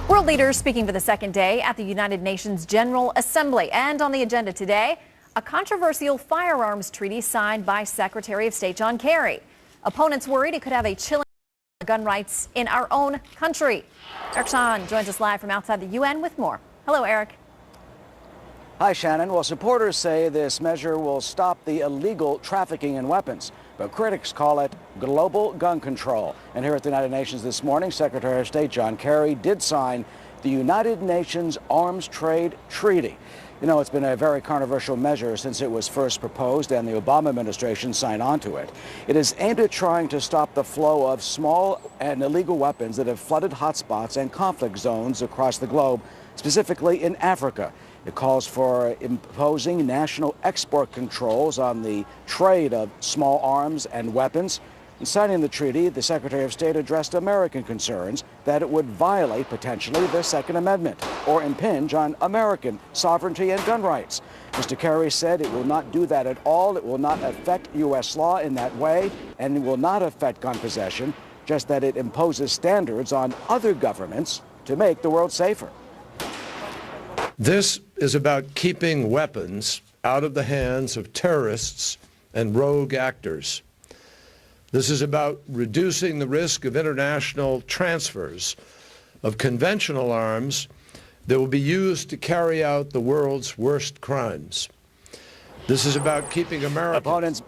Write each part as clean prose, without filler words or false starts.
World leaders speaking for the second day at the United Nations General Assembly. And on the agenda today, a controversial firearms treaty signed by Secretary of State John Kerry. Opponents worried it could have a chilling effect on gun rights in our own country. Eric Sean joins us live from outside the UN with more. Hello, Eric. Hi, Shannon. Well, supporters say this measure will stop the illegal trafficking in weapons, but critics call it global gun control. And here at the United Nations this morning, Secretary of State John Kerry did sign the United Nations Arms Trade Treaty. You know, it's been a very controversial measure since it was first proposed and the Obama administration signed onto it. It is aimed at trying to stop the flow of small and illegal weapons that have flooded hotspots and conflict zones across the globe, specifically in Africa. It calls for imposing national export controls on the trade of small arms and weapons. In signing the treaty, the Secretary of State addressed American concerns that it would violate potentially the Second Amendment or impinge on American sovereignty and gun rights. Mr. Kerry said it will not do that at all. It will not affect U.S. law in that way, and it will not affect gun possession, just that it imposes standards on other governments to make the world safer. This is about keeping weapons out of the hands of terrorists and rogue actors. This is about reducing the risk of international transfers of conventional arms that will be used to carry out the world's worst crimes. This is about keeping Americans.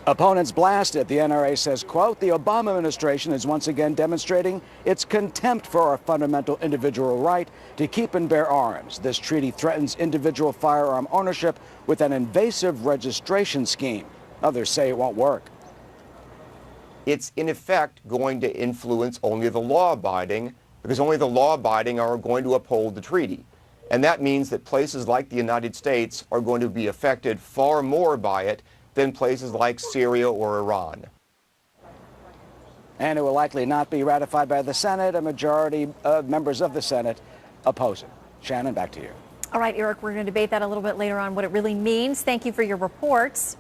Opponents blasted. The NRA says, quote, the Obama administration is once again demonstrating its contempt for our fundamental individual right to keep and bear arms. This treaty threatens individual firearm ownership with an invasive registration scheme. Others say it won't work. It's in effect going to influence only the law-abiding, because only the law-abiding are going to uphold the treaty. And that means that places like the United States are going to be affected far more by it than places like Syria or Iran. And it will likely not be ratified by the Senate. A majority of members of the Senate oppose it. Shannon, back to you. All right, Eric, we're going to debate that a little bit later on, what it really means. Thank you for your reports.